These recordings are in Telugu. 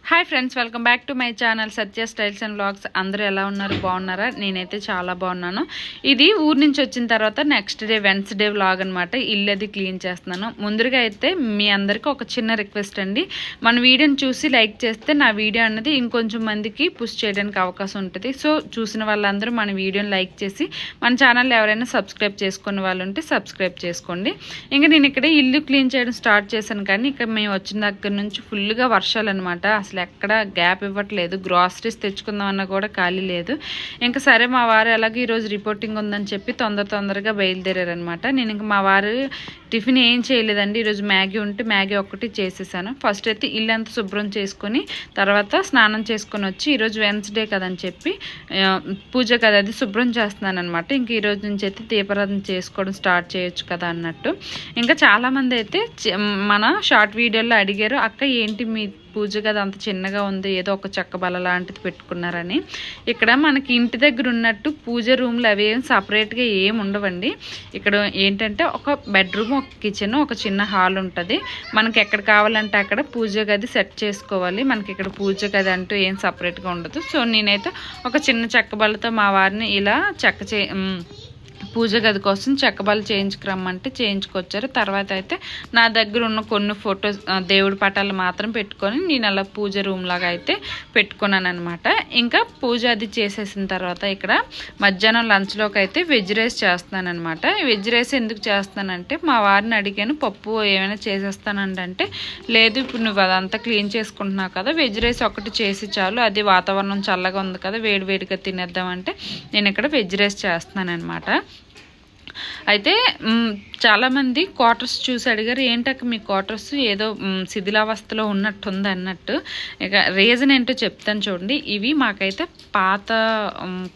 Hi friends, welcome back to my channel Satya styles and vlogs. అందరూ ఎలా ఉన్నారు? బాగున్నారా? నేనైతే చాలా బాగున్నాను. ఇది ఊరు నుంచి వచ్చిన తర్వాత నెక్స్ట్ డే వెన్స్డే వ్లాగ్ అనమాట. ఇల్లు అది క్లీన్ చేస్తున్నాను. ముందుగా అయితే మీ అందరికీ ఒక చిన్న రిక్వెస్ట్ అండి. మన వీడియోని చూసి లైక్ చేస్తే నా వీడియో అన్నది ఇంకొంచెం మందికి పుష్ చేయడానికి అవకాశం ఉంటుంది. సో చూసిన వాళ్ళందరూ మన వీడియోని లైక్ చేసి మన ఛానల్ ఎవరైనా సబ్స్క్రైబ్ చేసుకునే వాళ్ళు ఉంటే సబ్స్క్రైబ్ చేసుకోండి. ఇంకా నేను ఇక్కడ ఇల్లు క్లీన్ చేయడం స్టార్ట్ చేశాను, కానీ ఇక్కడ మేము వచ్చిన దగ్గర నుంచి ఫుల్గా వర్షాలు అనమాట. అసలు ఎక్కడ గ్యాప్ ఇవ్వట్లేదు. గ్రాసరీస్ తెచ్చుకుందామన్నా కూడా ఖాళీ లేదు. ఇంకా సరే మా వారు ఎలాగో ఈరోజు రిపోర్టింగ్ ఉందని చెప్పి తొందరగా బయలుదేరారనమాట. నేను ఇంకా మా వారు టిఫిన్ ఏం చేయలేదండి. ఈరోజు మ్యాగీ ఉంటే మ్యాగీ ఒక్కటి చేసేసాను. ఫస్ట్ అయితే ఇల్లు అంతా శుభ్రం చేసుకొని తర్వాత స్నానం చేసుకొని వచ్చి ఈరోజు వెన్స్డే కదని చెప్పి పూజ కదా అది శుభ్రం చేస్తున్నాను అనమాట. ఇంక ఈరోజు నుంచి అయితే దీపారాధన చేసుకోవడం స్టార్ట్ చేయొచ్చు కదా అన్నట్టు. ఇంకా చాలామంది అయితే మన షార్ట్ వీడియోలో అడిగారు, అక్క ఏంటి మీ పూజ గది అంత చిన్నగా ఉంది, ఏదో ఒక చెక్క బల్ల లాంటిది పెట్టుకున్నారని. ఇక్కడ మనకి ఇంటి దగ్గర ఉన్నట్టు పూజ రూమ్లు అవి ఏం సపరేట్గా ఏమి ఉండవండి. ఇక్కడ ఏంటంటే ఒక బెడ్రూమ్, ఒక కిచెన్, ఒక చిన్న హాల్ ఉంటుంది. మనకి ఎక్కడ కావాలంటే అక్కడ పూజ గది సెట్ చేసుకోవాలి. మనకి ఇక్కడ పూజ గది అంటూ ఏం సపరేట్గా ఉండదు. సో నేనైతే ఒక చిన్న చెక్క బల్లతో మా వారిని ఇలా పూజ గది కోసం చెక్కబల్ల చేయించుకురమ్మంటే చేయించుకొచ్చారు. తర్వాత అయితే నా దగ్గర ఉన్న కొన్ని ఫొటోస్, దేవుడి పటాలు మాత్రం పెట్టుకొని నేను అలా పూజ రూమ్ లాగా అయితే పెట్టుకున్నాను అనమాట. ఇంకా పూజ అది చేసేసిన తర్వాత ఇక్కడ మధ్యాహ్నం లంచ్లోకి అయితే వెజ్ రైస్ చేస్తున్నాను అనమాట. వెజ్ రైస్ ఎందుకు చేస్తానంటే మా వారిని అడిగాను, పప్పు ఏమైనా చేసేస్తానంటే లేదు, ఇప్పుడు నువ్వు అదంతా క్లీన్ చేసుకుంటున్నావు కదా, వెజ్ రైస్ ఒకటి చేసి చాలు, అది వాతావరణం చల్లగా ఉంది కదా, వేడివేడిగా తినేద్దామంటే నేను ఇక్కడ వెజ్ రైస్ చేస్తున్నాను అనమాట. అయితే చాలామంది క్వార్టర్స్ చూసి అడిగారు, ఏంటక్క మీ క్వార్టర్స్ ఏదో శిథిలావస్థలో ఉన్నట్టుంది అన్నట్టు. ఇక రీజన్ ఏంటో చెప్తాను చూడండి. ఇవి మాకైతే పాత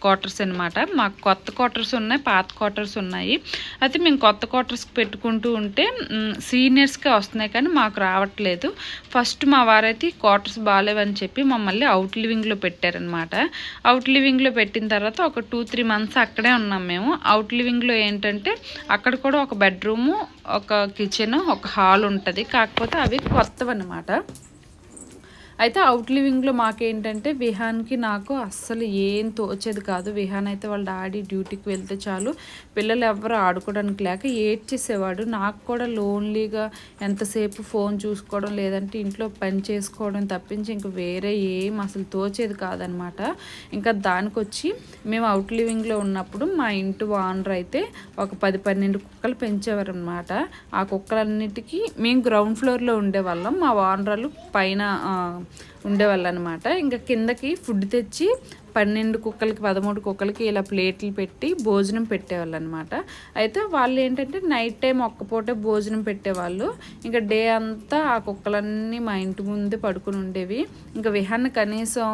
క్వార్టర్స్ అనమాట. మాకు కొత్త క్వార్టర్స్ ఉన్నాయి, పాత క్వార్టర్స్ ఉన్నాయి. అయితే మేము కొత్త క్వార్టర్స్కి పెట్టుకుంటూ ఉంటే సీనియర్స్కే వస్తున్నాయి, కానీ మాకు రావట్లేదు. ఫస్ట్ మా వారైతే క్వార్టర్స్ బాగాలేవని చెప్పి మమ్మల్ని అవుట్ లివింగ్లో పెట్టారనమాట. అవుట్ లివింగ్లో పెట్టిన తర్వాత ఒక 2-3 months అక్కడే ఉన్నాం మేము. అవుట్ లివింగ్లో ఏంటంటే అక్కడ కూడా ఒక బెడ్రూము, ఒక కిచెన్, ఒక హాల్ ఉంటుంది. కాకపోతే అవి కొత్తవి అన్నమాట. అయితే అవుట్ లివింగ్లో మాకేంటంటే విహాన్కి నాకు అస్సలు ఏం తోచేది కాదు. విహాన్ అయితే వాళ్ళ డాడీ డ్యూటీకి వెళ్తే చాలు పిల్లలు ఎవరు ఆడుకోవడానికి లేక ఏడ్చేసేవాడు. నాకు కూడా లోన్లీగా ఎంతసేపు ఫోన్ చూసుకోవడం లేదంటే ఇంట్లో పని చేసుకోవడం తప్పించి ఇంక వేరే ఏం అసలు తోచేది కాదనమాట. ఇంకా దానికి వచ్చి మేము అవుట్ లివింగ్లో ఉన్నప్పుడు మా ఇంటి ఓనర్ అయితే ఒక 10-12 కుక్కలు పెంచేవారు అనమాట. ఆ కుక్కలన్నిటికీ మేము గ్రౌండ్ ఫ్లోర్లో ఉండేవాళ్ళం, మా ఓనర్లు పైన ఉండేవాళ్ళు అనమాట. ఇంకా కిందకి ఫుడ్ తెచ్చి 12 కుక్కలకి 13 కుక్కలకి ఇలా ప్లేట్లు పెట్టి భోజనం పెట్టేవాళ్ళు అనమాట. అయితే వాళ్ళు ఏంటంటే నైట్ టైం ఒక్కపూటే భోజనం పెట్టేవాళ్ళు. ఇంకా డే అంతా ఆ కుక్కలన్నీ మా ఇంటి ముందే పడుకుని ఉండేవి. ఇంకా విహాన్ని కనీసం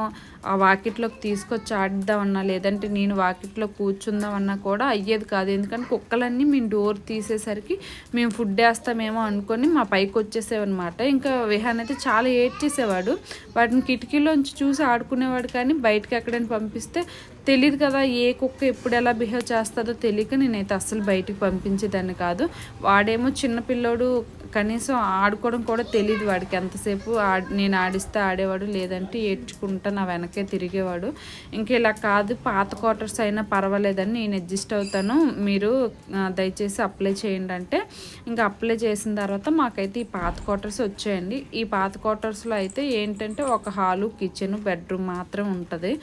ఆ వాకిట్లోకి తీసుకొచ్చి ఆడిద్దామన్నా లేదంటే నేను వాకిట్లో కూర్చుందామన్నా కూడా అయ్యేది కాదు. ఎందుకంటే కుక్కలన్నీ మేము డోర్ తీసేసరికి మేము ఫుడ్ వేస్తామేమో అనుకొని మా పైకి వచ్చేసేవన్నమాట. ఇంకా విహాన్ అయితే చాలా ఏడ్చేసేవాడు. వాటిని కిటికీలోంచి చూసి ఆడుకునేవాడు, కానీ బయటకి ఎక్కడైనా పంపిస్తే తెలియదు కదా, ఏ కుక్క ఎప్పుడు ఎలా బిహేవ్ చేస్తుందో తెలియక నేనైతే అస్సలు బయటికి పంపించేదాన్ని కాదు. వాడేమో చిన్నపిల్లోడు, కనీసం ఆడుకోవడం కూడా తెలియదు వాడికి. ఎంతసేపు నేను ఆడిస్తే ఆడేవాడు, లేదంటే ఏడ్చుకుంటా నా వెనకే తిరిగేవాడు. ఇంక ఇలా కాదు, పాత క్వార్టర్స్ అయినా పర్వాలేదని నేను అడ్జస్ట్ అవుతాను, మీరు దయచేసి అప్లై చేయండి అంటే ఇంకా అప్లై చేసిన తర్వాత మాకైతే ఈ పాత క్వార్టర్స్ వచ్చాయండి. ఈ పాత క్వార్టర్స్లో అయితే ఏంటంటే ఒక హాలు, కిచెన్, బెడ్రూమ్ మాత్రం ఉంటుంది.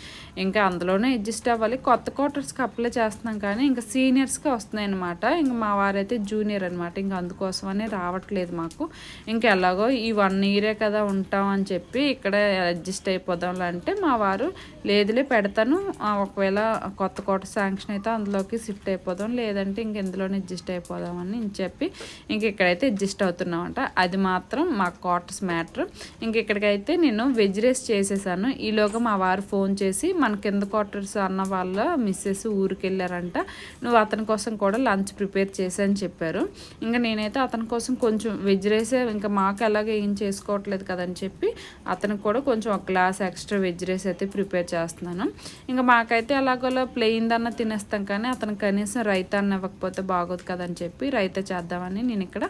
ఇంకా అందులోనే అడ్జస్ట్ అవ్వాలి. కొత్త క్వార్టర్స్కి అప్లై చేస్తున్నాం, కానీ ఇంకా సీనియర్స్కి వస్తున్నాయి అనమాట. ఇంకా మా వారైతే జూనియర్ అనమాట. ఇంకా అందుకోసమనే రావట్లేదు మాకు. ఇంకా ఎలాగో ఈ 1 year కదా ఉంటాం అని చెప్పి ఇక్కడ అడ్జస్ట్ అయిపోదాం అంటే మా వారు లేదులే పెడతాను, ఒకవేళ కొత్త కోట శాంక్షన్ అయితే అందులోకి షిఫ్ట్ అయిపోదాం, లేదంటే ఇంక ఇందులోనే అడ్జస్ట్ అయిపోదామని చెప్పి ఇంక ఇక్కడైతే అడ్జస్ట్ అవుతున్నామంట. అది మాత్రం మా క్వార్టర్స్ మ్యాటర్. ఇంక ఇక్కడికైతే నేను వెజ్ రైస్ చేసేసాను. ఈలోగా మా వారు ఫోన్ చేసి మన కింద క్వార్టర్స్ అన్న వాళ్ళ మిస్సెస్ ఊరికి వెళ్ళారంట, నువ్వు అతని కోసం కూడా లంచ్ ప్రిపేర్ చేసి అని చెప్పారు. ఇంకా నేనైతే అతని కోసం కొంచెం కొంచెం వెజ్ రైసే ఇంకా మాకు అలాగే ఏం చేసుకోవట్లేదు కదని చెప్పి అతనికి కూడా కొంచెం ఒక గ్లాస్ ఎక్స్ట్రా వెజ్ రైస్ అయితే ప్రిపేర్ చేస్తున్నాను. ఇంకా మాకైతే అలాగోలా ప్లెయిన్ దన్న తినేస్తాం, కానీ అతను కనీసం రైతా అన్న ఇవ్వకపోతే బాగోదు కదని చెప్పి రైతా చేద్దామని నేను ఇక్కడ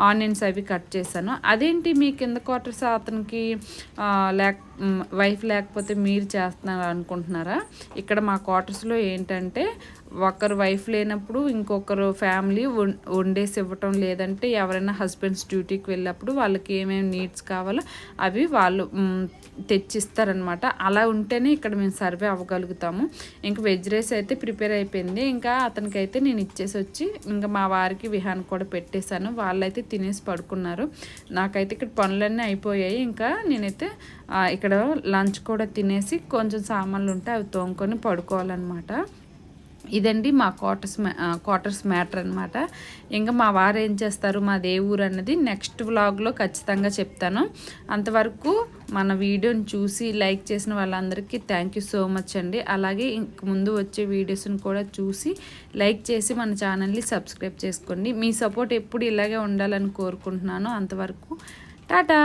ఆనియన్స్ అవి కట్ చేశాను. అదేంటి మీ కింద క్వార్టర్స్ అతనికి వైఫ్ లేకపోతే మీరు చేస్తున్నారు అనుకుంటున్నారా? ఇక్కడ మా క్వార్టర్స్లో ఏంటంటే ఒకరు వైఫ్ లేనప్పుడు ఇంకొకరు ఫ్యామిలీ వండేసి ఇవ్వటం, లేదంటే ఎవరైనా హస్బెండ్స్ డ్యూటీకి వెళ్ళినప్పుడు వాళ్ళకి ఏమేమి నీడ్స్ కావాలో అవి వాళ్ళు తెచ్చిస్తారనమాట. అలా ఉంటేనే ఇక్కడ మేము సర్వే అవ్వగలుగుతాము. ఇంకా వెజ్ రైస్ అయితే ప్రిపేర్ అయిపోయింది. ఇంకా అతనికైతే నేను ఇచ్చేసి వచ్చి ఇంకా మా వారికి విహాన్ కూడా పెట్టేశాను. వాళ్ళైతే తినేసి పడుకున్నారు. నాకైతే ఇక్కడ పనులన్నీ అయిపోయాయి. ఇంకా నేనైతే ఇక్కడ లంచ్ కూడా తినేసి కొంచెం సామాన్లు ఉంటే అవి తోముకొని పడుకోవాలన్నమాట. ఇదండి మా క్వార్టర్స్ మ్యాటర్ అనమాట. ఇంకా మా వారు ఏం చేస్తారు, మాది ఏ ఊరు అన్నది నెక్స్ట్ వ్లాగ్లో ఖచ్చితంగా చెప్తాను. అంతవరకు మన వీడియోని చూసి లైక్ చేసిన వాళ్ళందరికీ థ్యాంక్ యూ సో మచ్ అండి. అలాగే ఇంక ముందు వచ్చే వీడియోస్ని కూడా చూసి లైక్ చేసి మన ఛానల్ని సబ్స్క్రైబ్ చేసుకోండి. మీ సపోర్ట్ ఎప్పుడు ఇలాగే ఉండాలని కోరుకుంటున్నాను. అంతవరకు టాటా.